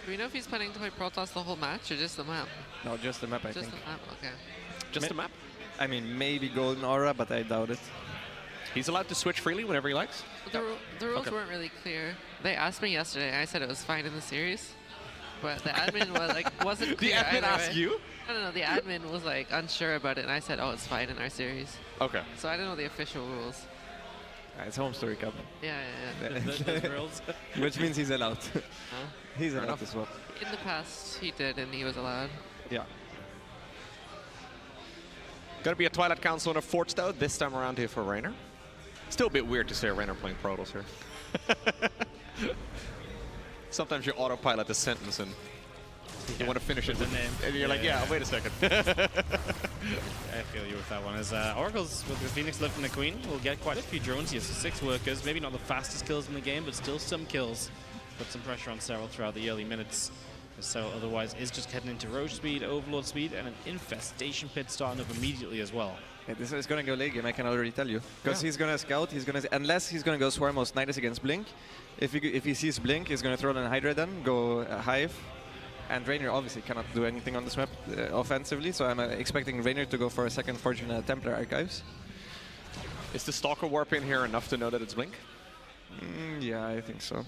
Do we know if he's planning to play Protoss the whole match or just the map? No, just the map, I think. Just the map, okay. Just the map? I mean, maybe Golden Aura, but I doubt it. He's allowed to switch freely whenever he likes? The rules weren't really clear. They asked me yesterday, and I said it was fine in the series. But the admin wasn't clear. The admin either asked way. you? No, the admin was like unsure about it, and I said, oh, it's fine in our series. Okay. So I don't know the official rules. It's Home Story Cup. Yeah. Those rules. Which means he's allowed. Huh? He's allowed to swap. In the past, he did, and he was allowed. Yeah. Gonna be a Twilight Council and a Forge though, this time around here for Reynor. Still a bit weird to say Reynor playing Protoss here. Sometimes you autopilot the sentence and you want to finish it, and you're like, yeah, wait a second. I feel you with that one. As Oracle's with the Phoenix lifting the Queen, will get quite a few drones here. So 6 workers, maybe not the fastest kills in the game, but still some kills. Put some pressure on Serral throughout the early minutes. As Serral otherwise is just heading into Roche speed, Overlord speed, and an Infestation Pit starting up immediately as well. Yeah, this is going to go late game, I can already tell you. Because he's going to scout, unless he's going to go Swarmhost Nidus against Blink. If he sees Blink, he's going to throw in a Hydra then, go Hive. And Reynor obviously cannot do anything on this map offensively, so I'm expecting Reynor to go for a second Forge in Templar Archives. Is the Stalker Warp in here enough to know that it's Blink? Yeah, I think so.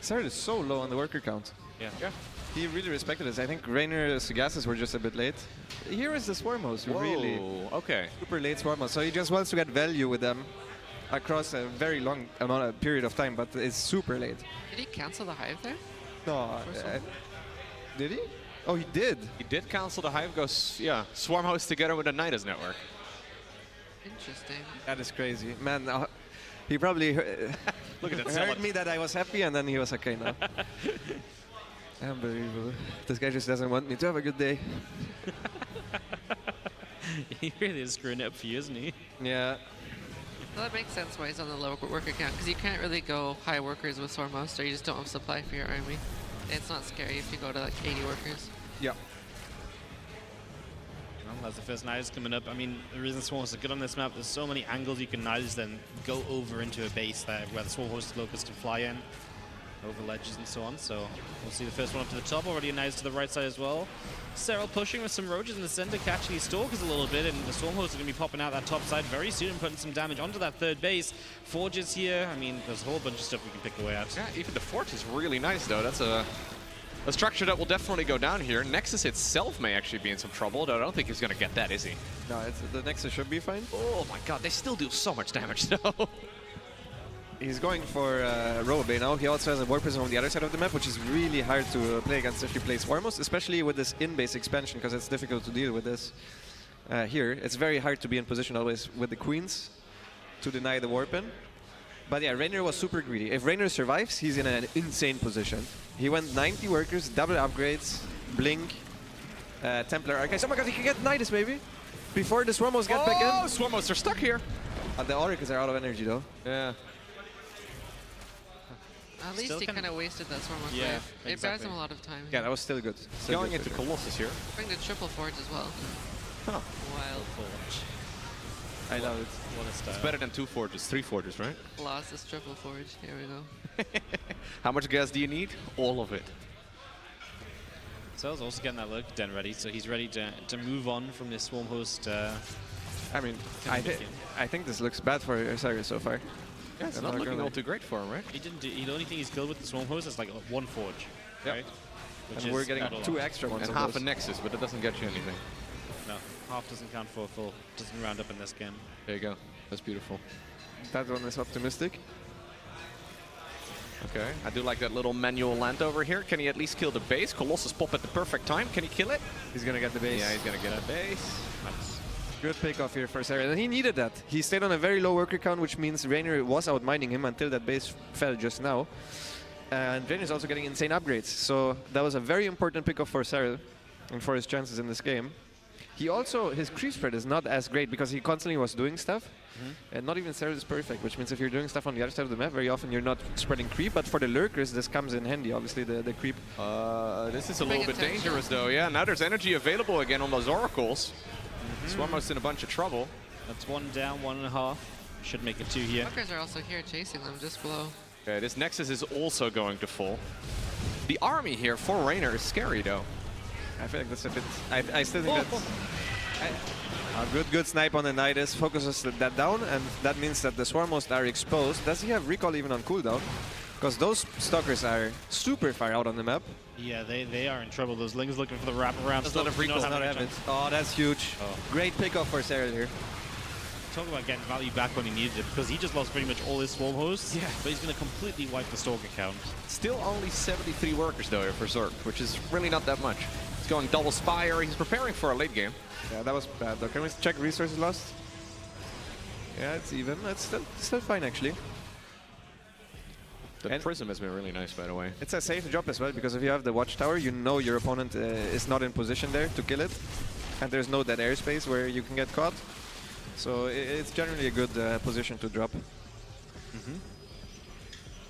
Serral is so low on the worker count. Yeah. He really respected us. I think Reynor's gases were just a bit late. Here is the Swarmhost, really okay. super late Swarmhost. So he just wants to get value with them across a very long period of time, but it's super late. Did he cancel the Hive there? No, did he? Oh, he did. He did cancel the Hive, Swarmhost together with the Nidus network. Interesting. That is crazy. Man, he probably Look at that heard me that I was happy, and then he was okay now. Unbelievable. This guy just doesn't want me to have a good day. He really is screwing it up for you, isn't he? Yeah. Well, that makes sense why he's on the low worker count, because you can't really go high workers with Swarmhost, or you just don't have supply for your army. It's not scary if you go to like 80 workers. Yeah. Well, as the first Nidus coming up, I mean, the reason Swarmhost are good on this map, there's so many angles you can Nidus then go over into a base there where the Swarmhost locust can fly in, over ledges and so on. So we'll see the first one up to the top, already a Nidus to the right side as well. Serral pushing with some Roaches in the center, catching these Stalkers a little bit, and the Stormhosts are going to be popping out that top side very soon and putting some damage onto that third base. Forges here, I mean, there's a whole bunch of stuff we can pick away at. Yeah, even the Forge is really nice though. That's a structure that will definitely go down here. Nexus itself may actually be in some trouble, though I don't think he's going to get that, is he? No, the Nexus should be fine. Oh my god, they still do so much damage though. He's going for Robobay now. He also has a Warp Prism on the other side of the map, which is really hard to play against if you play Swarmhost, especially with this in-base expansion, because it's difficult to deal with this here. It's very hard to be in position always with the Queens to deny the Warp in. But yeah, Reynor was super greedy. If Reynor survives, he's in an insane position. He went 90 workers, double upgrades, Blink, Templar Archives. Oh my god, he can get Nidus maybe! Before the Swarmhosts get back in. Oh, Swarmhosts are stuck here! The Oracles are out of energy though. Yeah. At least he kind of wasted that Swarmhost wave. It buys him a lot of time. Yeah, that was still good. Going into Colossus here. Bring the triple Forge as well. Huh. Wild. Forge. I love it. What a style. It's better than 2 Forges, 3 Forges, right? Lost this triple Forge. Here we go. How much gas do you need? All of it. Serral's also getting that lurk den ready, so he's ready to move on from this Swarmhost. I mean, I think this looks bad for Serral so far. Yeah, it's not looking all too great for him, right? He didn't do, the only thing he's killed with the Swarmhost is like 1 Forge, right? Which And we're getting 2 extra ones. And half a Nexus, but it doesn't get you anything. No, half doesn't count for a full, doesn't round up in this game. There you go. That's beautiful. That one is optimistic. Okay, I do like that little manual land over here. Can he at least kill the base? Colossus pop at the perfect time. Can he kill it? He's gonna get the base. Yeah, he's gonna get the base. Nice. Good pick off here for Serral, and he needed that. He stayed on a very low worker count, which means Reynor was outmining him until that base fell just now. And Reynor is also getting insane upgrades, so that was a very important pick off for Serral and for his chances in this game. He also, his creep spread is not as great because he constantly was doing stuff, and not even Serral is perfect, which means if you're doing stuff on the other side of the map, very often you're not spreading creep, but for the lurkers, this comes in handy, obviously, the creep. This is a little bit dangerous, though. Yeah, now there's energy available again on those oracles. Swarmhost in a bunch of trouble. That's 1 down, 1.5. Should make it 2 here. Fuckers are also here chasing them just below. Okay, this Nexus is also going to fall. The army here for Reynor is scary, though. I feel like that's a bit... I still think that's... A good snipe on the Nidus focuses that down, and that means that the Swarmhost are exposed. Does he have recall even on cooldown? Because those stalkers are super far out on the map. Yeah, they are in trouble. Those Lings looking for the wraparound. Does not have recall. Does not have it. Oh, that's huge. Oh. Great pickoff for Serral here. Talk about getting value back when he needed it, because he just lost pretty much all his swarm hosts. Yeah. But he's going to completely wipe the Stalker count. Still only 73 workers, though, here for Zerg, which is really not that much. He's going double Spire. He's preparing for a late game. Yeah, that was bad though. Can we check resources lost? Yeah, it's even. It's still fine actually. The And Prism has been really nice, by the way. it's a safe drop as well, because if you have the Watchtower, you know your opponent is not in position there to kill it. And there's no dead airspace where you can get caught. So it's generally a good position to drop.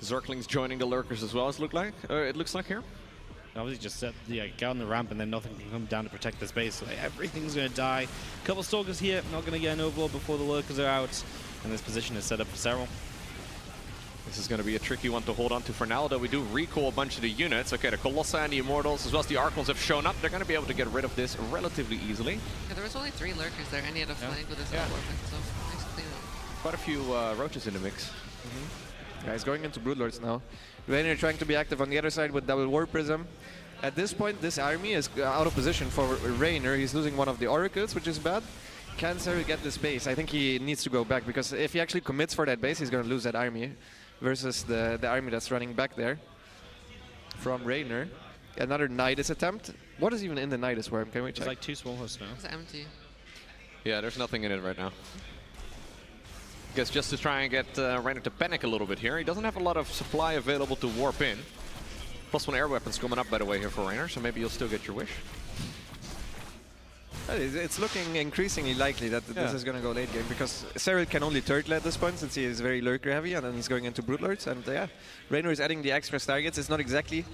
Zerglings joining the Lurkers as well, it looks like here. Obviously just set get on the ramp and then nothing can come down to protect the space. So everything's going to die. Couple Stalkers here, not going to get an overlord before the Lurkers are out. And this position is set up for Serral. This is going to be a tricky one to hold on to for now, though we do recall a bunch of the units. Okay, the Colossi and the Immortals, as well as the Archons have shown up. They're going to be able to get rid of this relatively easily. Yeah, there was only 3 lurkers there, and he had a flank with his weapon, so nice clean up. Quite a few roaches in the mix. Yeah, he's going into Broodlords now. Reynor trying to be active on the other side with double War Prism. At this point, this army is out of position for Reynor. He's losing one of the Oracles, which is bad. Can Serral get this base? I think he needs to go back, because if he actually commits for that base, he's going to lose that army versus the army that's running back there from Reynor. Another Nidus attempt. What is even in the Nidus worm? Can we check? There's like 2 swarm hosts now. It's empty. Yeah, there's nothing in it right now. Guess just to try and get Reynor to panic a little bit here. He doesn't have a lot of supply available to warp in. +1 air weapons coming up, by the way, here for Reynor, so maybe you'll still get your wish. It's looking increasingly likely that this is going to go late game, because Serral can only turtle at this point since he is very lurker heavy, and then he's going into Broodlords, and yeah, Reynor is adding the extra targets. It's not exactly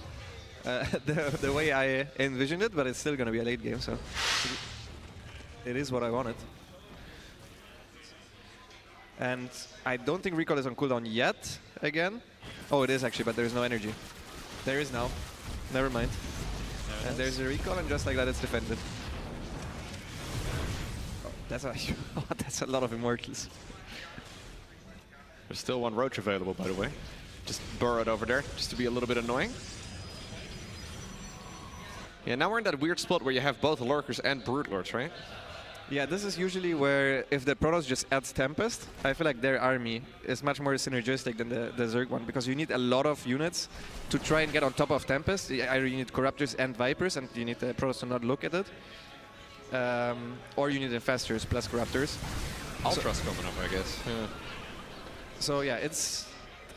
the way I envisioned it, but it's still going to be a late game, so it is what I wanted. And I don't think recall is on cooldown yet again. Oh, it is actually, but there's no energy. There is now. Never mind. And there's a recall, and just like that, it's defended. Oh, that's a lot of Immortals. There's still 1 roach available, by the way. Just burrowed over there, just to be a little bit annoying. Yeah, now we're in that weird spot where you have both Lurkers and Broodlords, right? Yeah, this is usually where, if the Protoss just adds Tempest, I feel like their army is much more synergistic than the Zerg one, because you need a lot of units to try and get on top of Tempest. Either you need Corruptors and Vipers, and you need the Protoss to not look at it. Or you need Infestors plus Corruptors. Ultra's coming up, I guess. Yeah. So yeah,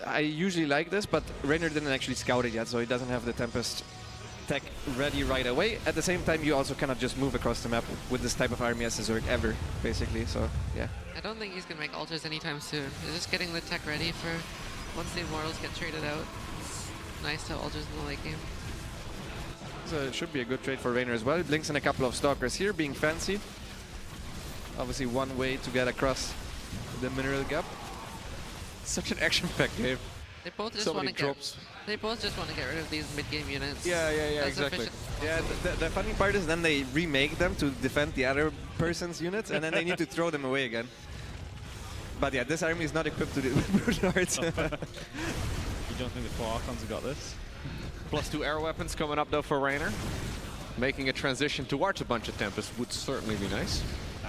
I usually like this, but Reynor didn't actually scout it yet, so he doesn't have the Tempest tech ready right away. At the same time, you also cannot just move across the map with this type of army as a Zerg ever, basically, so yeah. I don't think he's going to make altars anytime soon. He's just getting the tech ready for once the Immortals get traded out. It's nice to have altars in the late game. So it should be a good trade for Reynor as well. It blinks in a couple of Stalkers here, being fancy. Obviously one way to get across the mineral gap. Such an action-packed game. They both just So want many to drops. They both just want to get rid of these mid-game units. Yeah, as exactly. efficient as Yeah, possible. the funny part is then they remake them to defend the other person's units, and then they need to throw them away again. But yeah, this army is not equipped to do Broodlords. You don't think the 4 Archons have got this? +2 air weapons coming up, though, for Reynor. Making a transition towards a bunch of Tempest would certainly be nice.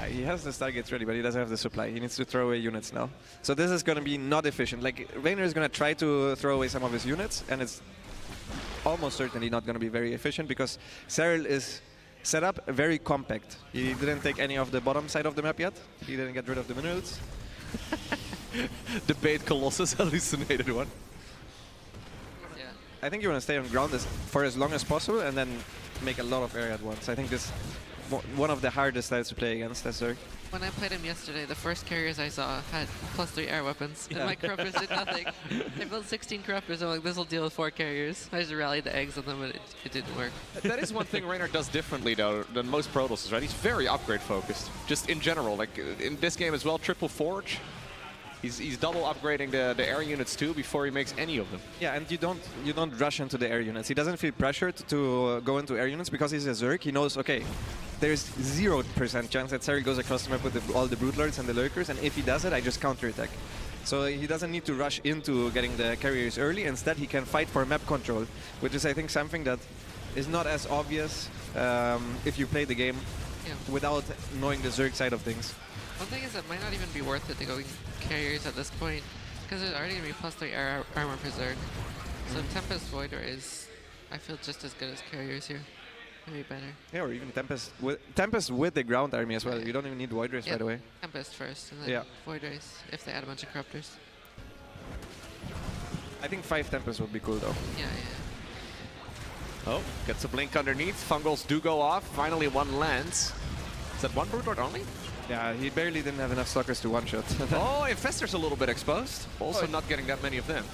He has the targets ready, but he doesn't have the supply. He needs to throw away units now. So this is going to be not efficient. Like, Reynor is going to try to throw away some of his units, and it's almost certainly not going to be very efficient, because Serral is set up very compact. He didn't take any of the bottom side of the map yet. He didn't get rid of the minerals. Debate Colossus hallucinated one. Yeah. I think you want to stay on ground for as long as possible, and then make a lot of area at once. I think this one of the hardest styles to play against as Zerg. When I played him yesterday, the first carriers I saw had +3 air weapons, and Yeah. my corruptors did nothing. I built 16 corruptors, I'm like, this will deal with 4 carriers. I just rallied the eggs on them, but it didn't work. That is one thing Reynor does differently, though, than most Protosses, right? He's very upgrade focused, just in general. Like in this game as well, triple forge. He's double upgrading the air units too before he makes any of them. Yeah, and you don't rush into the air units. He doesn't feel pressured to go into air units because he's a zerg. He knows, okay, there's 0% chance that Serral goes across the map with all the broodlords and the lurkers, and if he does it, I just counterattack. So he doesn't need to rush into getting the carriers early. Instead, he can fight for map control, which is, I think, something that is not as obvious if you play the game without knowing the zerg side of things. One thing is it might not even be worth it to go carriers at this point, because there's already going to be +3 armor per zerg. So Tempest Voider is, I feel, just as good as carriers here. Maybe better. Yeah, or even Tempest with the ground army as well. Yeah. You don't even need Voiders, by the way. Tempest first, and then Voiders, if they add a bunch of Corruptors. I think 5 Tempests would be cool, though. Yeah. Oh, gets a blink underneath. Fungals do go off. Finally, one lands. Is that one broodlord only? Yeah, he barely didn't have enough stalkers to one-shot. Oh, Infestor's a little bit exposed. Also not getting that many of them.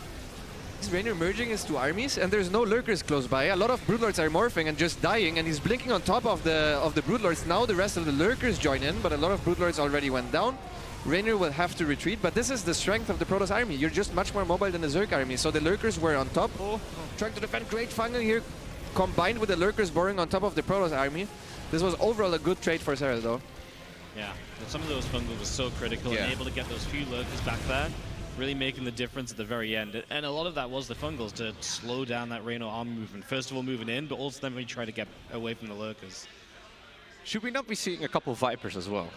Reynor merging his 2 armies, and there's no lurkers close by. A lot of broodlords are morphing and just dying, and he's blinking on top of the broodlords. Now the rest of the lurkers join in, but a lot of broodlords already went down. Reynor will have to retreat, but this is the strength of the Protoss army. You're just much more mobile than the Zerg army, so the lurkers were on top. Trying to defend. Great fungal here, combined with the lurkers boring on top of the Protoss army. This was overall a good trade for Serral, though. Yeah, some of those fungal was so critical and able to get those few lurkers back there, really making the difference at the very end. And a lot of that was the fungals to slow down that Reynor army movement. First of all, moving in, but also then we try to get away from the lurkers. Should we not be seeing a couple Vipers as well?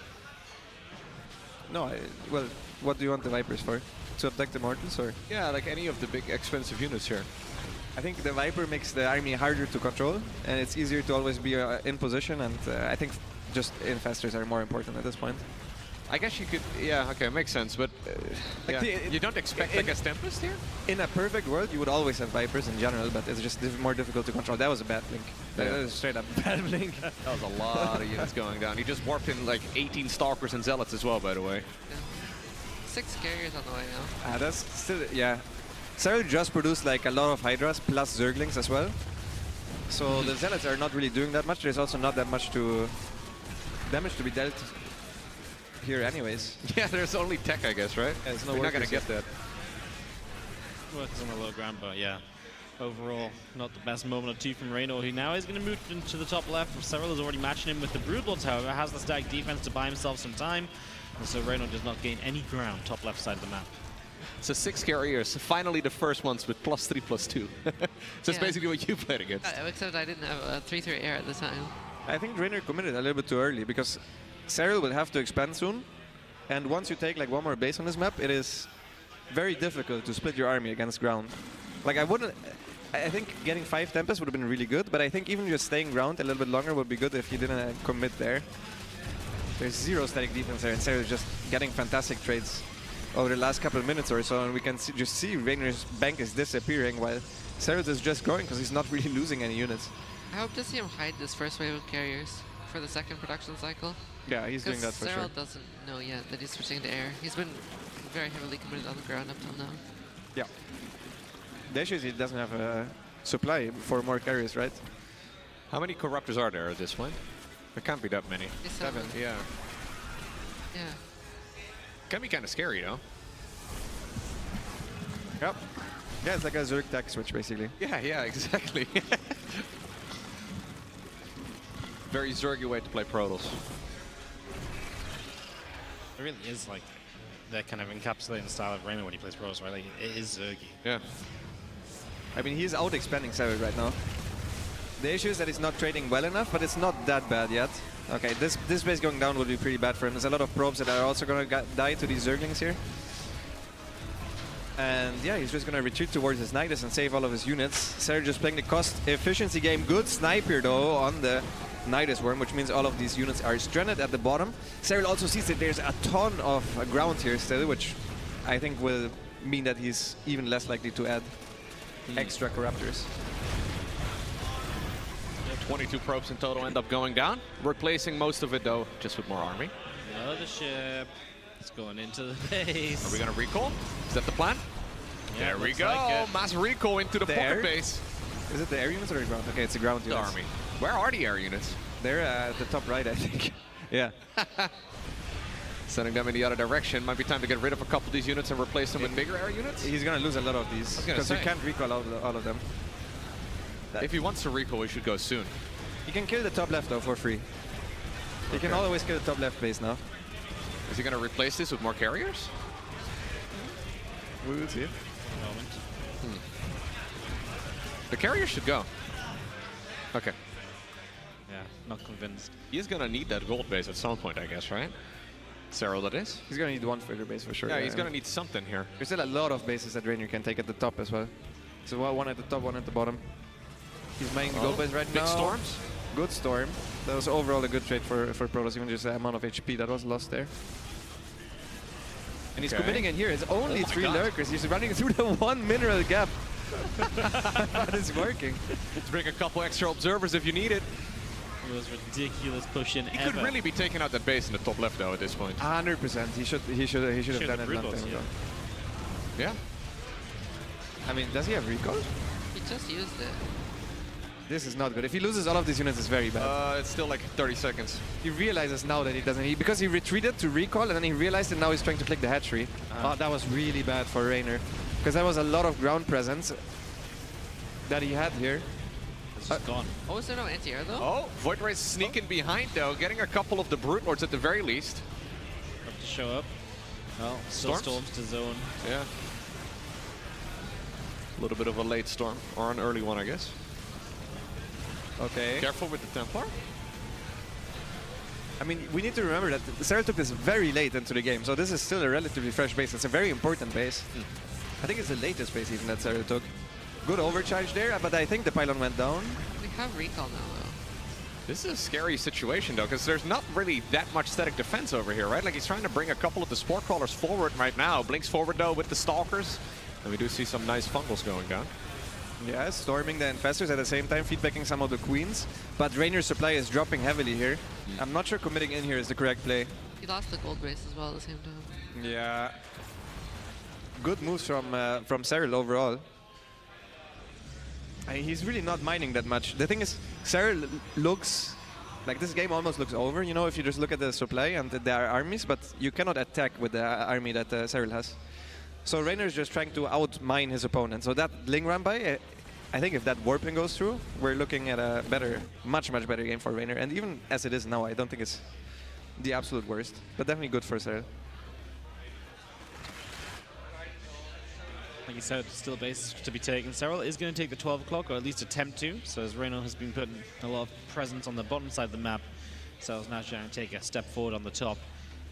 No, well, what do you want the Vipers for? To abduct the Mortals, or? Yeah, like any of the big expensive units here. I think the Viper makes the army harder to control, and it's easier to always be in position, and I think just infestors are more important at this point. I guess you could, yeah, okay, makes sense, but you don't expect like a Tempest here? In a perfect world, you would always have Vipers in general, but it's just more difficult to control. That was a bad blink. That was straight up bad blink. That was a lot of units going down. He just warped in like 18 Stalkers and Zealots as well, by the way. Yeah. 6 carriers on the way now. That's still, Serral just produced like a lot of Hydras plus Zerglings as well. So the Zealots are not really doing that much. There's also not that much damage to be dealt here anyways. Yeah, there's only tech, I guess, right? Yeah, We're not going to get that. Works on the low ground, but yeah. Overall, not the best moment or two from Reynor, who now is going to move into the top left. Serral is already matching him with the Broodlords, however, has the stack defense to buy himself some time. And so Reynor does not gain any ground top left side of the map. So 6 carriers, finally the first ones with +3/+2. So it's basically what you played against. Except I didn't have a 3/3 air at the time. I think Reynor committed a little bit too early because Serral will have to expand soon, and once you take like one more base on this map, it is very difficult to split your army against ground. Like I think getting 5 Tempests would have been really good, but I think even just staying ground a little bit longer would be good if you didn't commit there. There's 0 static defense there, and Serral is just getting fantastic trades over the last couple of minutes or so, and we can just see Reynor's bank is disappearing while Serral is just growing because he's not really losing any units. I hope to see him hide this first wave of carriers for the second production cycle. Yeah, he's doing that for sure. Serral doesn't know yet that he's switching to air. He's been very heavily committed on the ground up till now. Yeah. The issue is he doesn't have a supply for more carriers, right? How many Corruptors are there at this point? There can't be that many. 7. Yeah. Yeah. Can be kind of scary, though. Yep. Yeah, it's like a Zerg tech switch, basically. Yeah, exactly. Very Zergy way to play Protoss. It really is like that kind of encapsulating style of Reynor when he plays Protoss, right? Like, it is Zergy. Yeah. I mean, he's out-expanding Serral right now. The issue is that he's not trading well enough, but it's not that bad yet. Okay, this base going down would be pretty bad for him. There's a lot of probes that are also going to die to these Zerglings here. And yeah, he's just going to retreat towards his Nidus and save all of his units. Serral just playing the cost efficiency game. Good sniper though on the Nidus Worm, which means all of these units are stranded at the bottom. Serral also sees that there's a ton of ground here still, which I think will mean that he's even less likely to add extra Corruptors. 22 probes in total end up going down. Replacing most of it, though, just with more army. Another ship. It's going into the base. Are we going to recall? Is that the plan? Yeah, there we go. like Mass recall into the pocket air? base. Is it the air units or the ground? Okay, it's the ground The units. army. Where are the air units? They're at the top right, I think. Yeah. Sending them in the other direction. Might be time to get rid of a couple of these units and replace them with bigger air units. He's gonna lose a lot of these because you can't recall all of them. If he wants to recall, he should go soon. He can kill the top left though for free. He can always kill the top left base now. Is he going to replace this with more carriers? We will see. Moment. The carriers should go. Okay. Yeah, not convinced. He is going to need that gold base at some point, I guess, right? Serral, that is? He's gonna need one further base for sure. Yeah, he's going to need something here. There's still a lot of bases that Reynor can take at the top as well. So one at the top, one at the bottom. He's mining the gold base right now. Big storms? Good storm. That was overall a good trade for Protoss, even just the amount of HP that was lost there. And he's committing in here. It's only 3 lurkers. He's running through the 1 mineral gap. But it's working. Let's bring a couple extra observers if you need it. It was ridiculous push in. He could really be taking out that base in the top left though at this point. 100%. He should have done it a long time ago. Yeah. I mean, does he have recall? He just used it. This is not good. If he loses all of these units, it's very bad. It's still like 30 seconds. He realizes now that he doesn't. Because he retreated to recall, and then he realized that now he's trying to click the hatchery. Oh, that was really bad for Reynor. Because that was a lot of ground presence that he had here. It's just gone. Oh, is there no anti-air though? Oh, Void Race sneaking behind though, getting a couple of the Brute Lords at the very least. Have to show up. Well, still storms to zone. Yeah. A little bit of a late storm, or an early one, I guess. Okay. Careful with the Templar. I mean, we need to remember that Serral took this very late into the game, so this is still a relatively fresh base. It's a very important base. I think it's the latest base even that Serral took. Good overcharge there, but I think the pylon went down. We have recall now though. This is a scary situation though, because there's not really that much static defense over here, right? Like he's trying to bring a couple of the Spore Crawlers forward right now. Blinks forward though with the Stalkers. And we do see some nice fungals going down. Yeah, storming the infestors at the same time, feedbacking some of the queens. But Reynor's supply is dropping heavily here. I'm not sure committing in here is the correct play. He lost the gold base as well at the same time. Yeah. Good moves from Serral overall. He's really not mining that much. The thing is, Serral looks like this game almost looks over, you know, if you just look at the supply and their armies, but you cannot attack with the army that Serral has. So Reynor is just trying to out-mine his opponent. So that Ling run by, I think if that warping goes through, we're looking at a better, much better game for Reynor. And even as it is now, I don't think it's the absolute worst, but definitely good for Serral. Like you said, still a base to be taken. Serral is going to take the 12 o'clock, or at least attempt to. So as Reynor has been putting a lot of presence on the bottom side of the map, Serral's now trying to take a step forward on the top,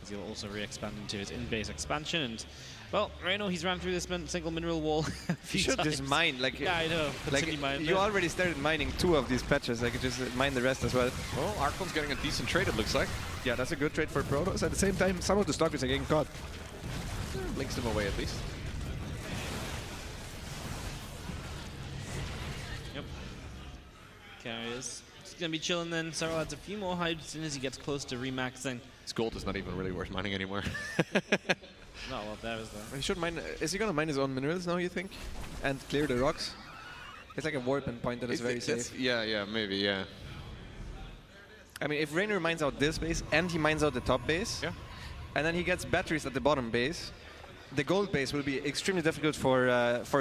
as he'll also re-expand into his in-base expansion. And well, Reynor, he's ran through this single mineral wall a few You should times. just mine, like, yeah, I know. like mine you already started mining 2 of these patches, like just mine the rest as well. Well, Archon's getting a decent trade, it looks like. Yeah, that's a good trade for Protoss. At the same time, some of the stalkers are getting caught. Blinks them away at least. Yep. Carriers. He's going to be chilling then. Serral adds a few more hides as soon as he gets close to remaxing. His gold is not even really worth mining anymore. Not a lot there, is there? He should mine. Is he gonna mine his own minerals now, you think? And clear the rocks? It's like a warp and point that is very safe. Yeah, maybe, yeah. I mean, if Reynor mines out this base and he mines out the top base, Yeah. and then he gets batteries at the bottom base, the gold base will be extremely difficult for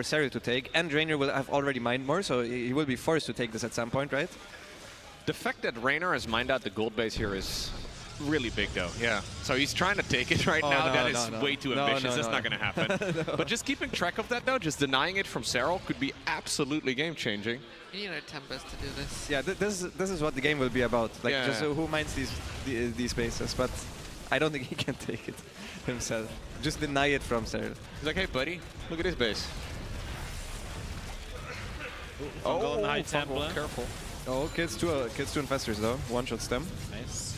Serral to take, and Reynor will have already mined more, so he will be forced to take this at some point, right? The fact that Reynor has mined out the gold base here is really big though. Yeah. So he's trying to take it right now. No, that is way too ambitious. That's not going to happen. No. But just keeping track of that though, just denying it from Serral could be absolutely game changing. You need a Tempest to do this. Yeah, this is what the game will be about. Like, Yeah. just who mines these bases, but I don't think he can take it himself. Just deny it from Serral. He's like, hey buddy, look at this base. Golden High Fungal, Templar. careful. Oh, kills two infestors though. One shots them. Nice.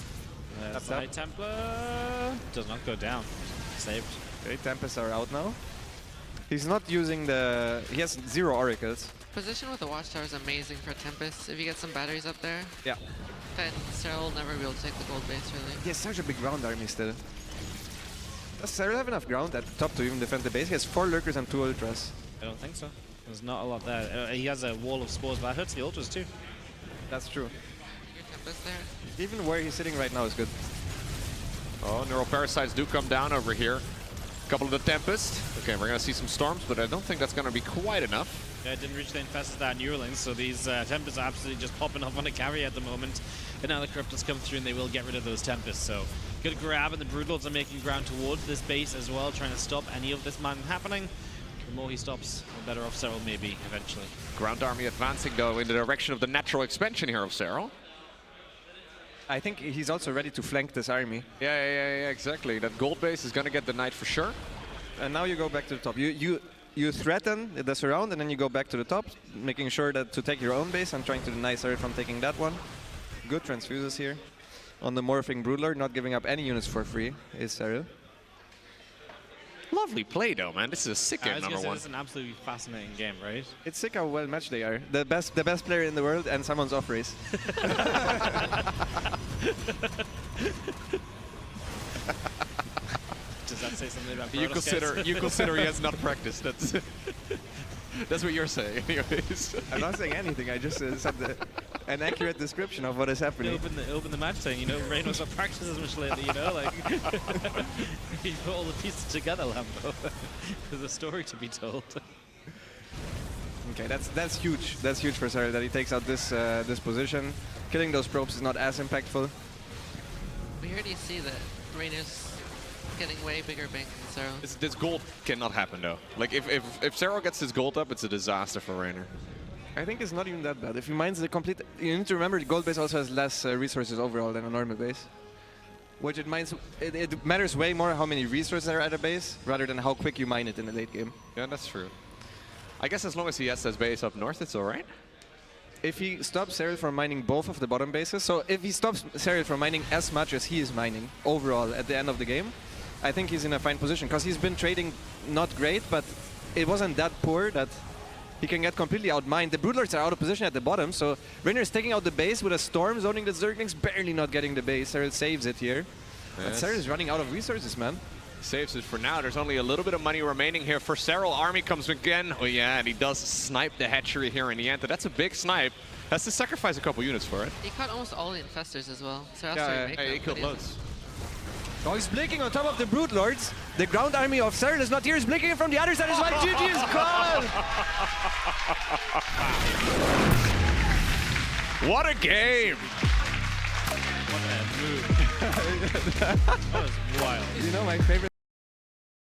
There's That's the up. High Templar. Does not go down. Saved. Okay, Tempests are out now. He's not using the... He has 0 oracles. Position with the Watchtower is amazing for Tempest. If you get some batteries up there, Yeah. then Serral will never be able to take the gold base, really. He has such a big ground army still. Does Serral have enough ground at the top to even defend the base? He has 4 lurkers and 2 ultras. I don't think so. There's not a lot there. He has a wall of spores, but that hurts the ultras too. That's true. Your Tempest there. Even where he's sitting right now is good. Oh, Neuroparasites do come down over here. Couple of the Tempest. Okay, we're gonna see some Storms, but I don't think that's gonna be quite enough. Yeah, it didn't reach the infest of that Neuralink, so these Tempests are absolutely just popping off on a carry at the moment. And now the Cryptos come through and they will get rid of those Tempests. So good grab, and the Broodlords are making ground towards this base as well, trying to stop any of this man happening. The more he stops, the better off Serral may be eventually. Ground army advancing though in the direction of the natural expansion here of Serral. I think he's also ready to flank this army. Yeah, exactly. That gold base is gonna get denied for sure. And now you go back to the top. You threaten the surround, and then you go back to the top, making sure that to take your own base and trying to deny Serral from taking that one. Good transfuses here. On the morphing Broodlord, not giving up any units for free, is Serral. Lovely play though, man. This is a sick game, number one. This is an absolutely fascinating game, right? It's sick how well matched they are. The best player in the world and someone's off race. Does that say something about You Protoss, consider he has not practiced. That's what you're saying, anyways. I'm not saying anything. I just said an accurate description of what is happening. Open the match saying, you know, Reynor's not practiced as much lately, you know, like you put all the pieces together, Lambo. There's a story to be told. Okay, that's huge. That's huge for Serral that he takes out this this position. Killing those probes is not as impactful. We already see that Reynor's getting way bigger bank than Serral. This gold cannot happen though. Like if Serral gets his gold up, it's a disaster for Reynor. I think it's not even that bad. If he mines the complete... You need to remember the gold base also has less resources overall than a normal base. Which it mines... It matters way more how many resources are at a base rather than how quick you mine it in the late game. Yeah, that's true. I guess as long as he has his base up north, it's alright. If he stops Serral from mining both of the bottom bases, so if he stops Serral from mining as much as he is mining overall at the end of the game, I think he's in a fine position, because he's been trading not great, but it wasn't that poor that he can get completely outmined. The Broodlords are out of position at the bottom, so Reynor is taking out the base with a Storm, zoning the Zerglings, barely not getting the base. Serral saves it here. Yes. But Serral is running out of resources, man. Saves it for now. There's only a little bit of money remaining here for Serral. Army comes again. Oh yeah, and he does snipe the hatchery here in the end. That's a big snipe. Has to sacrifice a couple units for it. He caught almost all the infestors as well. So he killed loads. Oh, he's blinking on top of the Broodlords. The ground army of Serral is not here. He's blinking from the other side as well. GG is called! What a game! What a move. That was wild. You know, my favorite